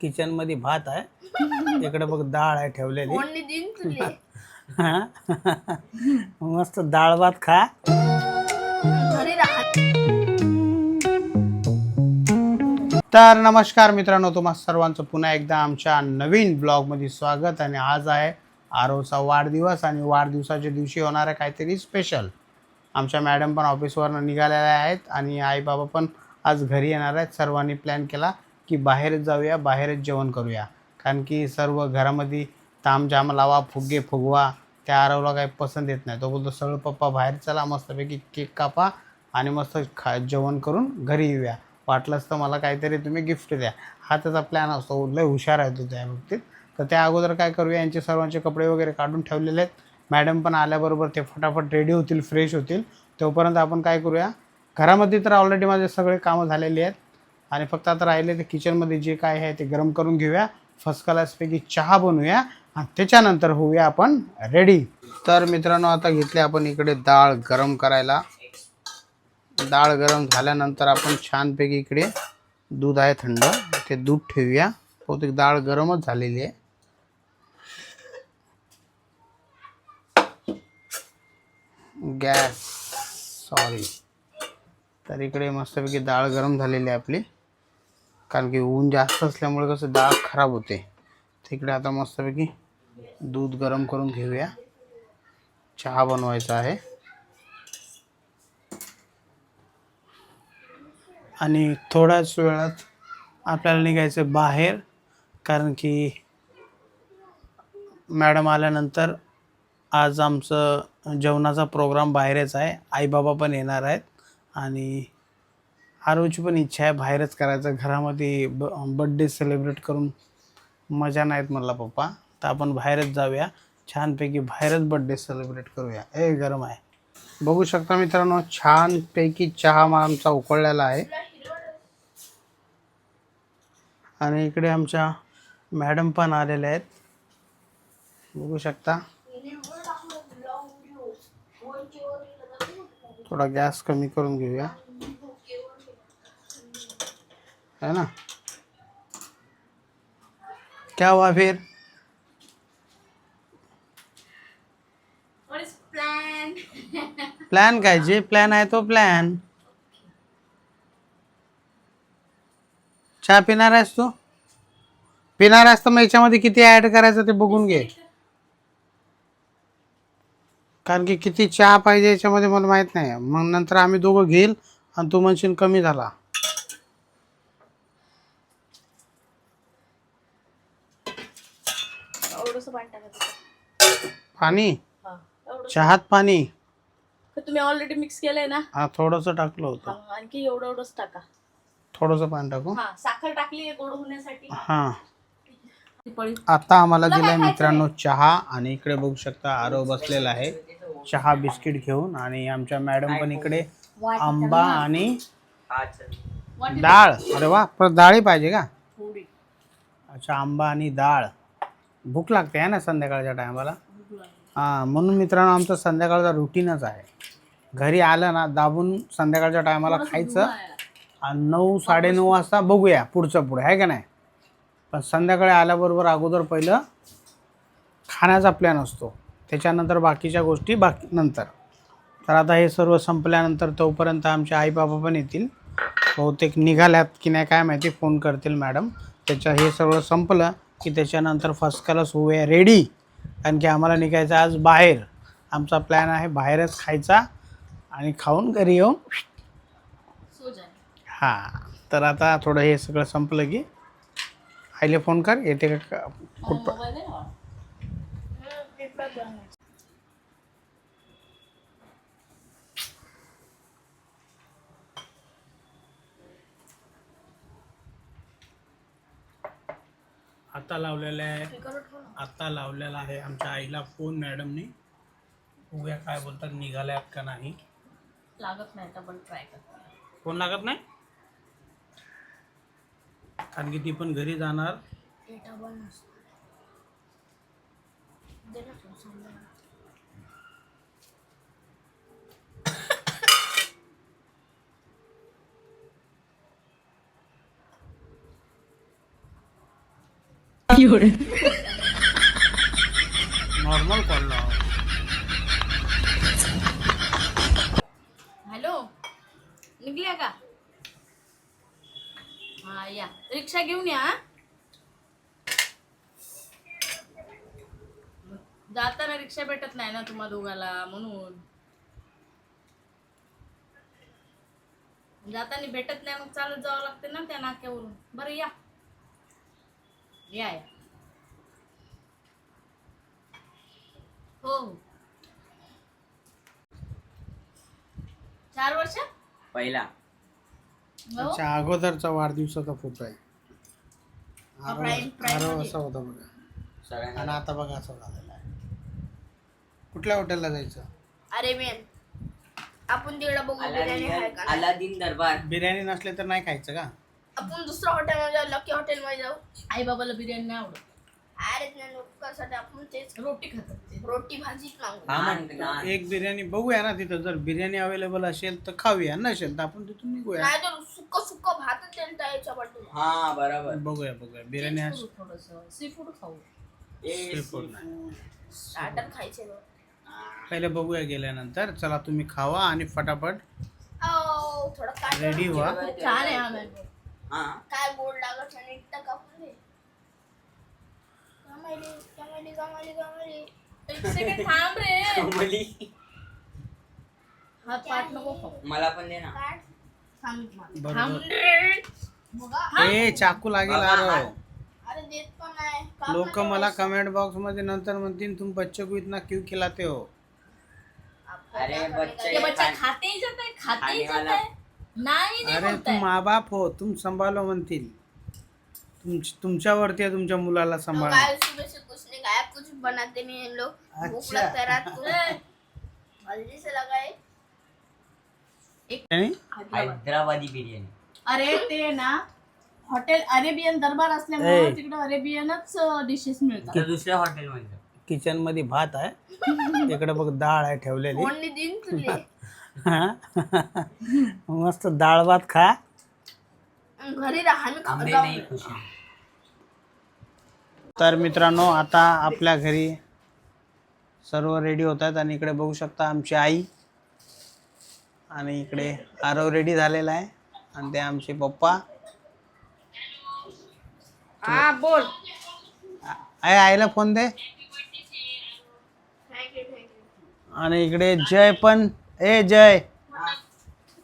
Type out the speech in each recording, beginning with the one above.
Kitchen मध्ये भात आहे, इकडे बघ डाळ आहे ठेवलेली. मस्त डाळ भात खा. तर नमस्कार मित्रांनो, तुम्हा सर्वांचं पुन्हा एकदा आमच्या नवीन ब्लॉगमध्ये स्वागत. आणि आज आहे आरोचा वाढदिवस आणि वाढदिवसाच्या दिवशी होणार आहे काहीतरी स्पेशल. आमच्या मॅडम पण ऑफिसवरून निघालेल्या आहेत आणि आई बाबा पण आज घरी येणार आहेत. सर्वांनी प्लॅन केला की बाहेरच जाऊया, बाहेरच जेवण करूया, कारण की सर्व घरामध्ये तामझाम लावा, फुगे फुगवा. त्या आरवला काही पसंत येत नाही. तो बोलतो सगळं पप्पा बाहेर चला, मस्तपैकी केक कापा आणि मस्त जेवण करून घरी येऊया, वाटलंच तर मला काहीतरी तुम्ही गिफ्ट द्या. हा त्याचा प्लॅन असतो. लय हुशार आहे तो त्या बाबतीत. तर त्या अगोदर काय करूया, यांचे सर्वांचे कपडे वगैरे काढून ठेवलेले आहेत. मॅडम पण आल्याबरोबर ते फटाफट रेडी होतील, फ्रेश होतील. तोपर्यंत आपण काय करूया, घरामध्ये तर ऑलरेडी माझे सगळे कामं झालेली आहेत आणि फक्त आता राहिले ते किचनमध्ये जे काय आहे ते गरम करून घेऊया. फर्स्ट क्लासपैकी चहा बनवूया आणि त्याच्यानंतर होऊया आपण रेडी. तर मित्रांनो, आता घेतले आपण इकडे डाळ गरम करायला. डाळ गरम झाल्यानंतर आपण छानपैकी इकडे दूध आहे थंड, ते दूध ठेवूया. बहुतेक डाळ गरमच झालेली आहे. Gas sorry. तर इकडे मस्तपैकी डाळ गरम झालेली आहे आपली, कारण की ऊन जास्त असल्यामुळे कसं डाळ खराब होते. तिकडे आता मस्तपैकी दूध गरम करून घेऊया. चहा बनवायचा आहे आणि थोड्याच वेळात आपल्याला निघायचं बाहेर, कारण की मॅडम आल्यानंतर आज आमचं जेवणाचा प्रोग्राम बाहेरच आहे. आईबाबा पण येणार आहेत आणि आरोची पण इच्छा आहे बाहेरच करायचं. घरामध्ये बड्डे सेलिब्रेट करून मजा नाहीत म्हणला पप्पा, तर आपण बाहेरच जाऊया, छानपैकी बाहेरच बड्डे सेलिब्रेट करूया. गरम आहे, बघू शकता मित्रांनो. छानपैकी चहा आमचा उकळलेला आहे आणि इकडे आमच्या मॅडम पण आलेल्या आहेत, बघू शकता. थोडा गॅस कमी करून घेऊया, है ना. क्या हुआ फिर? प्लॅन काय, जे प्लॅन आहे तो प्लॅन. चहा पिणार आहेस तू? पिणार आहेस तर मग याच्यामध्ये किती ऍड करायचं ते बघून घे, कारण की किती चहा पाहिजे याच्यामध्ये मला माहित नाही. मग नंतर आम्ही दोघं घेईल आणि तू म्हणशील कमी झाला. पाणी, चहात पाणी तुम्ही ऑलरेडी मिक्स केलंय ना. हा, थोडंसं टाकलं होतं. आणखी एवढंच टाका. थोडंसं पाणी टाकू. साखर टाकली गोड होण्यासाठी. हा, आता आम्हाला दिलाय मित्रांनो चहा आणि इकडे बघू शकता आरव बसलेला आहे चहा बिस्किट घेऊन. आणि आमच्या मॅडम पण इकडे आंबा आणि डाळ. अरे वा, परत डाळही पाहिजे का? अच्छा, आंबा आणि डाळ. भूक लागते आहे ना संध्याकाळच्या टायमाला. हां, म्हणून मित्रांनो आमचं संध्याकाळचा रुटीनच आहे. घरी आलं ना दाबून संध्याकाळच्या टायमाला खायचं आणि 9 साडेनऊ वाजता बघूया पुढचं पुढे, आहे का नाही. पण संध्याकाळी आल्याबरोबर अगोदर पहिलं खाण्याचा प्लॅन असतो, त्याच्यानंतर बाकीच्या गोष्टी नंतर. तर आता हे सर्व संपल्यानंतर तोपर्यंत आमचे आई बाबा पण येतील. बहुतेक निघाल्यात की नाही काय माहिती, फोन करतील मॅडम. हे सगळं संपलं की त्याच्यानंतर फर्स्ट क्लास होऊया रेडी, कारण की आम्हाला निघायचं आज बाहेर. आमचा प्लॅन आहे बाहेरच खायचा आणि खाऊन घरी येऊन. हां, तर आता थोडं हे सगळं संपलं की आईले फोन कर, येते का कुठं. आता लावलेला आहे आमच्या आईला फोन मॅडमनी. बघूया काय बोलतात, निघाल्यात का नाही. लागत नाही तर पण ट्राय करते. फोन लागत नाही, कारण की ती पण घरी जाणार. नॉर्मल कॉल लावा. हॅलो, निघल्या का? हा या, रिक्षा घेऊन या. हा? जाताना रिक्षा भेटत नाही ना तुम्हा दोघाला, म्हणून जाताना भेटत नाही, मग चालत जावं लागते ना त्या नाक्यावरून. बरं या या या. हो हो. 4 वर्ष पहिला हो. अच्छा, अगोदरचा वाढदिवसाचा फोटो आहे. प्राईम आरो मध्ये. असा होता बघा, आणि सगळ्यांना आता बघा असा झालेला आहे. कुठल्या हॉटेलला जायचं? अरेबियन आपण तिकडे बघू बिर्याणी आहे का नाही. अलादीन दरबार. बिर्याणी नसले तर नाही खायचं का? आपण दुसऱ्या हॉटेलमध्ये जाऊ, लकी हॉटेलमध्ये जाऊ. आई बाबाला बिर्याणी नाही आवडत, अरे नाही लोकांसाठी आपण तेच रोटी खातात ते. रोटी भाजीच मागू. नान. एक बिर्याणी बघूया ना तिथं, जर बिर्याणी अवेलेबल असेल तर खाऊया, नसेल तर आपण तिथून निघूया. नाही तर सुक्क सुक्क भात त्यांचा याच्या पाठवून. हा बरोबर. बघूया बिर्याणी तेच करू थोडंसं सी फूड खाऊ. Seafood नाही. स्टार्टर खायचे बघ. पहिले बघूया गेल्यानंतर. चला तुम्ही खावा आणि फटाफट थोडं काय रेडी व्हा. छान आहे हा मॅंगो. हा काय गोड लागत आणि एकटा कापून दे. कमाली कमाली कमाली कमाली. एक सेकंड थांब रे, कमली. हात पाठ नको खाऊ. मला पण दे ना. काय थांब थांब बरोबर. रे. बघा ए चाकू लागेल. बघा. अरे देत पण नाही. लोक मला कमेंट बॉक्स मध्ये नंतर म्हणतील तुम बच्चे को इतना क्यों खिलाते हो. अरे बच्चे ये बच्चा खाते ही जाता है, खाते ही जाता है. नाही नाही अरे बोलताय. तुम माँ बाप हो, तुम संभालो म्हणतील. तुमच्यावरती आहे तुमच्या मुलाला तो सांभाळ. काय सुबह से कुछ नहीं खाया, कुछ बनाते नहीं हैं लोग. भूख अच्छा. लगता है रात को. जल्दी से लगाए. हैदराबादी बिर्याणी. अरे ते ना हॉटेल अरेबियन दरबार असल्यामुळे ए. तिकडे अरेबियनच डिशेस मिळतात. तर दुसऱ्या हॉटेलमध्ये किचन मध्ये भात आहे, इकडे बघ डाळ आहे ठेवलेली. ओनली दिन तुले. मस्त डाळ भात खा. घरी राहा मी आंबे खाऊ. नाही खुशी. तर मित्रांनो, आता आपल्या घरी सर्व रेडी होत आहेत आणि इकडे बघू शकता आमची आई, आणि इकडे आरव रेडी झालेला आहे, आणि ते आमचे पप्पा. हा बोल. आईला फोन दे. आणि इकडे जय पण, ए जय,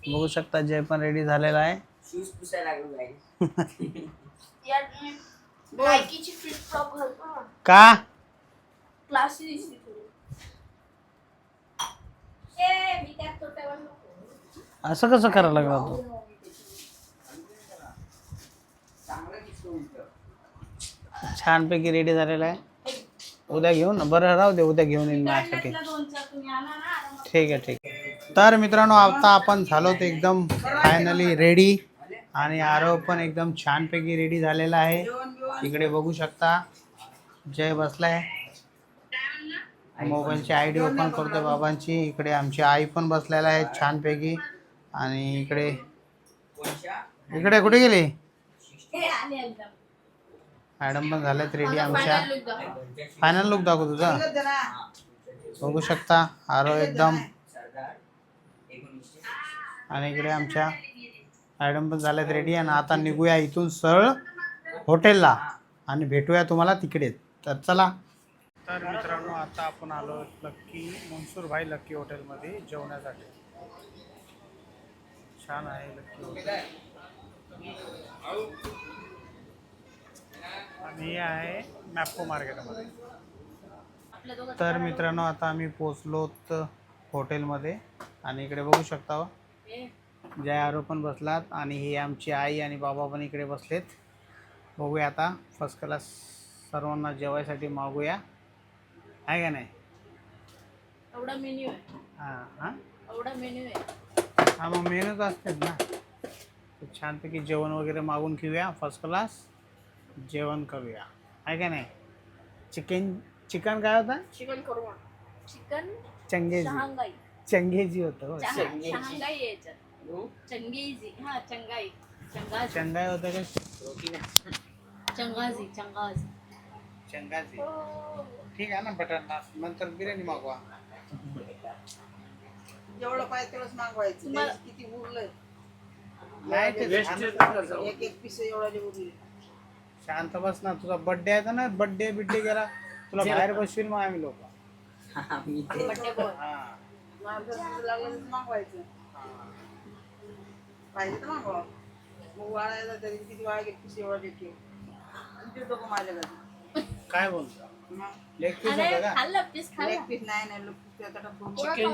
बघू शकता जय पण रेडी झालेला आहे. शूज पुसायला लागलो गाईस. यार मी नाईकीची फ्लिप फ्लॉप घालतो ना. का? क्लासी दिसली थोडी. ए मी त्यात तोट्यावर नको. असं कसं करायला लागला तो? छानपैकी रेडी झालेला आहे. उद्या घेऊन, बरं राहू दे, उद्या घेऊन येईन माझ्यासाठी. ठीक आहे ठीक आहे. तर मित्रांनो, आता आपण झालो ते एकदम फायनली रेडी, आणि आरव पण एकदम छानपैकी रेडी झालेला आहे. इकडे बघू शकता जय बसलाय, मोबाईलची आयडी ओपन करतोय बाबांची. इकडे आमची आई पण बसलेला आहे छानपैकी, आणि इकडे कुठे गेली मॅडम पण झाल्यात रेडी आमच्या. फायनल लुक दाखव तुझा. बघू शकता आरव एकदम, आणि इकडे आमच्या मॅडम पण झाल्यात रेडी. आणि आता निघूया इथून सरळ हॉटेलला, आणि भेटूया तुम्हाला तिकडे. तर चला. तर मित्रांनो, आता आपण आलो लक्की मनसूरभाई लक्की हॉटेलमध्ये जेवण्यासाठी. छान आहे लक्की हॉटेल, आणि हे आहे मॅप्को मार्केटमध्ये. तर मित्रांनो, आता आम्ही पोचलोत हॉटेलमध्ये, आणि इकडे बघू शकता जय आरो पण बसलात, आणि ही आमची आई आणि बाबा पण इकडे बसलेत. बघूया आता फर्स्ट क्लास सर्वांना जेवायसाठी मागूया, आहे का नाही? एवढा मेन्यू आहे. हां हां एवढा मेन्यू आहे. हां, मग मेनूच असतात ना. तर छानपैकी जेवण वगैरे मागून घेऊया, फर्स्ट क्लास जेवण करूया, आहे का नाही? चिकन काय होता? चिकन करू. चिकन चंगेजी. शहांगाई. चंगेजी होतं हो. शहांगाई यायच्यात. चंगेजी. हा चंगाई. चंगाजी. चंगाई होतं का? चंगाजी. चंगाजी. चंगाची ठीक आहे ना बटर नान नंतर बिर्याणी मागवा जेवढं पाहिजे तेवढंच मागवायचं तुम्हाला- त्याच्यात किती उरलंय नाही ते शांत- एक एक पिस एवढा जे उरले शांत बस ना तुझा बर्थडे आहे ना बर्थडे बिड्डे गेला तुला बाहेर बसवील मग आम्ही लोक बड्डे बॉय हा लागलं तर मागवायचं पाहिजे तर मागवा मग वाळायला तरी किती वाळ एक पिस एवढा देते देतो का माझ्या घरी काय बोलतो मग लेग पीस अरे होतं का खाल्लं पीस एक खाल्लं पीस नाही लोक त्याचा दोन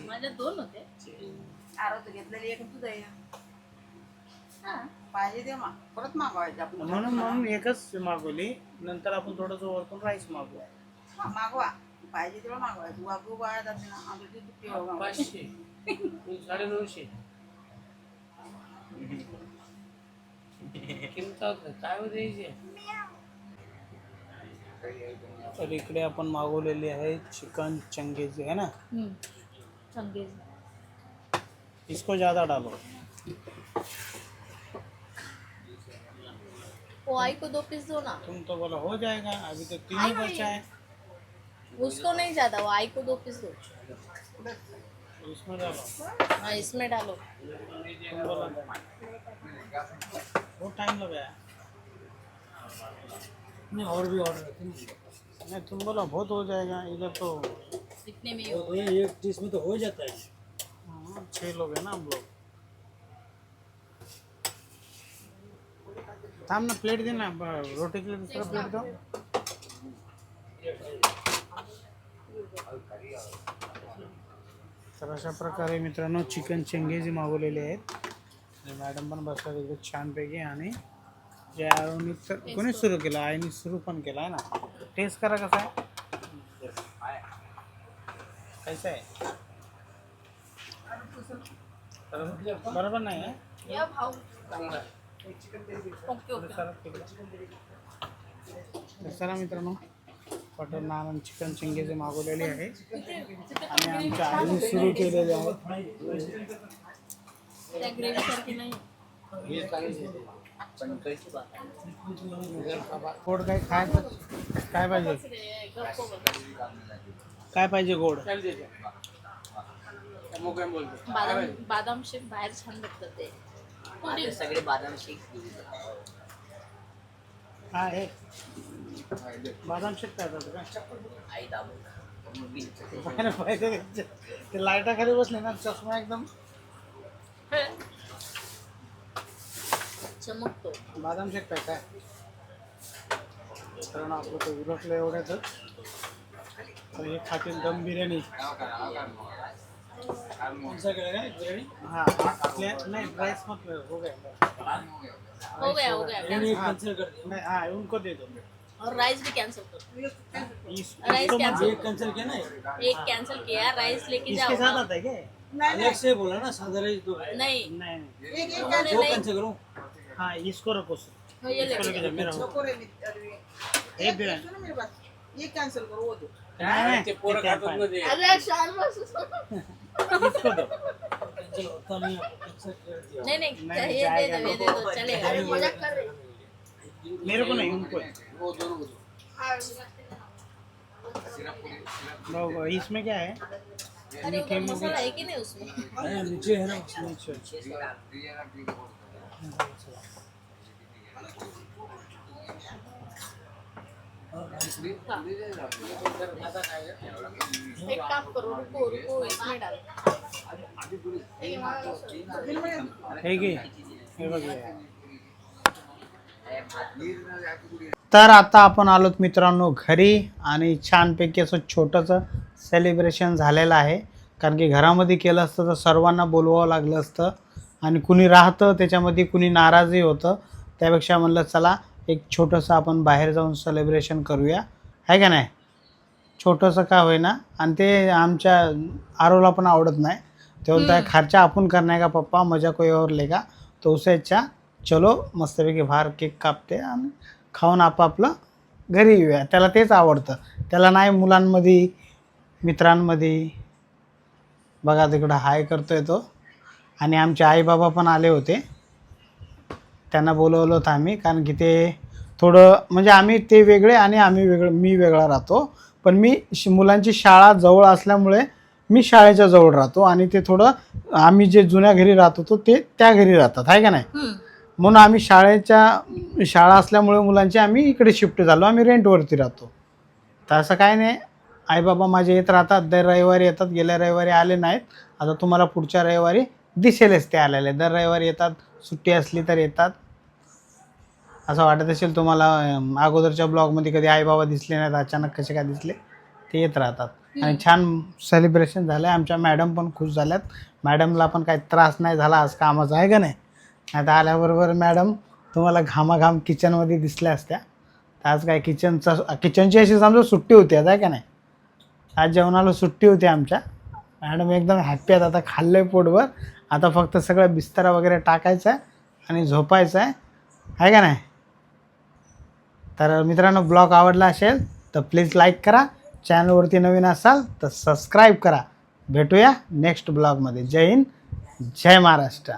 माझ्या 2 होते आरोग्य घेतलेली एक तुझा आहे. हा. पाहिजे ते मग परत मागवायचं आपण म्हणून एकच मागवली नंतर आपण थोडस वरतून राईस मागवू हा, मागवा पाहिजे तेवढं मागवायचं वागू बाळा जाते ना आमच्या तिथे तेवढं मागवायचं. 950 किंमत काय होते तर इकडे आपण मागवलेली आहे चिकन चंगेजी है ना संगीत इसको ज़्यादा डालो वो आई को 2 पीस दो ना तुम तो बोला हो जाएगा अभी तो 3 ही बचा है उसको नहीं ज्यादा वो आई को 2 पीस दो इसमें डालो हाँ इसमें डालो तुम बोला बहुत टाइम लगाया नहीं और भी ऑर्डर करते नहीं तुम बोला बहुत हो जाएगा इधर तो इतने में ही हो। तो ये एक डिश में तो हो जाता है 6 लोग हैं ना हम लोग थाम ना प्लेट देना रोटी के लिए दूसरा प्लेट दो तर अशा प्रकारे मित्रांनो चिकन चंगेजी मागवलेले आहेत आणि मॅडम पण बसतात एकदम छानपैकी आणि जे आरोनी तर कोणी सुरू केलं आईने सुरू पण केलं आहे ना टेस्ट करा कसा आहे कैसा आहे बरोबर नाही आहे या भाव ओके ओके तर चला मित्रांनो बटर नान आणि चिकन चिंगेचे मागवलेले आहे आणि आमच्या आईने सुरू केलेले आहे त्या ग्रेव्ही सारखी नाही गोड काय खायचं काय पाहिजे गप्प बस. काय पाहिजे गोड बादाम शेक बाहेर छान भेटतात ते माझे सगळे बादाम शेक हा आहे बादाम शेक काय का आई दाबून बाहेर पाहिजे ते लाईटाखाली बसले ना चष्मा एकदम चमकतो बादाम शेक काय काय कारण आपलं ते उरकलं एवढ्यातच तर हे खातील दम बिर्याणी हाँ नहीं राइस मत हो गया हो गया cancel. कैंसिल कर दिया नहीं हाँ उनको दे दो और राइस भी कैंसिल करो राइस इसको मत कैंसिल एक कैंसिल किया ना एक कैंसिल किया राइस लेके इसके जाओ साथ ना। आता है क्या नाही अलग से बोला ना सादा राइस दो नहीं नहीं नहीं एक एक उन्होंने दो नहीं कैंसिल करूं हाँ इसको रखो सर हो, ये इसको लेके लेके जाओ। जाओ मेरा हो नको रे अरे एक बिर्याणी सुनो मेरी बात ये कैंसिल करो वो दो नहीं नहीं पोरं ते खातात काय मध्ये अरे शान बस इसको दो कैंसिल होता नहीं कैंसिल कर दिया नहीं नहीं नहीं, ये जाएगा दे दो चलेगा जाएगा। मजाक कर रहे मेरे को नहीं उनको वो दोनों को वो इसमें क्या है अरे उधर मसाला है कि नहीं उसमें अरे नीचे है ना अच्छा एक काम करो रुको रुको इसमें डालो हे घे हे बघ हे. तर आता आपण आलोत मित्रांनो घरी आणि छानपैकी असं छोटंसं सेलिब्रेशन झालेलं आहे कारण की घरामध्ये केलं असतं तर सर्वांना बोलवावं लागलं असतं आणि कुणी राहतं त्याच्यामध्ये कुणी नाराजही होतं त्यापेक्षा म्हणलं चला एक छोटंसं आपण बाहेर जाऊन सेलिब्रेशन करूया आहे का नाही छोटंसं का होईना आणि ते आमच्या आरोला पण आवडत नाही ते बोलता है खर्चा आपण करणे का पप्पा मजा कोई और लेगा तो उसे अच्छा चलो मस्तपैकी बाहेर केक कापते आणि खाऊन आपापलं घरी येऊया त्याला तेच आवडतं त्याला नाही मुलांमध्ये मित्रांमध्ये बघा तिकडं हाय करतोय तो आणि आमचे आई बाबा पण आले होते त्यांना बोलवलं होतं आम्ही कारण की ते थोडं म्हणजे आम्ही ते वेगळे आणि आम्ही वेगळं, मी वेगळा राहतो. पण मी मुलांची शाळा जवळ असल्यामुळे मी शाळेच्या जवळ राहतो आणि ते थोडं आम्ही जे जुन्या घरी राहत होतो ते त्या घरी राहतात, आहे का नाही. म्हणून आम्ही शाळा असल्यामुळे मुलांची आम्ही इकडे शिफ्ट झालो, आम्ही रेंटवरती राहतो. तर असं काय नाही, आईबाबा माझे येत राहतात, दर रविवारी येतात. गेल्या रविवारी आले नाहीत, आता तुम्हाला पुढच्या रविवारी दिसेलच ते आलेले. दर रविवारी येतात, सुट्टी असली तर येतात. असं वाटत असेल तुम्हाला अगोदरच्या ब्लॉगमध्ये कधी आईबाबा दिसले नाहीत, अचानक कसे काय दिसले, ते येत राहतात. आणि छान सेलिब्रेशन झालं आहे. आमच्या मॅडम पण खुश झाल्यात. मॅडमला पण काही त्रास नाही झाला आज कामाचा, आहे का नाही. आता आल्याबरोबर मॅडम तुम्हाला घामाघाम किचनमध्ये दिसल्या असत्या. तर आज काय किचनची अशी समजा सुट्टी होती आज, आहे का नाही. आज जेवणाला सुट्टी होती आमच्या. मॅडम एकदम हॅप्पी आहेत. आता खाल्लं आहे पोटभर, आता फक्त सगळं बिस्तारा वगैरे टाकायचं आहे आणि झोपायचं आहे का नाही. तर मित्रांनो, ब्लॉग आवडला असेल तर प्लीज लाईक करा. चॅनलवरती नवीन असाल तर सबस्क्राईब करा. भेटूया नेक्स्ट ब्लॉगमध्ये. जय हिंद, जय महाराष्ट्र.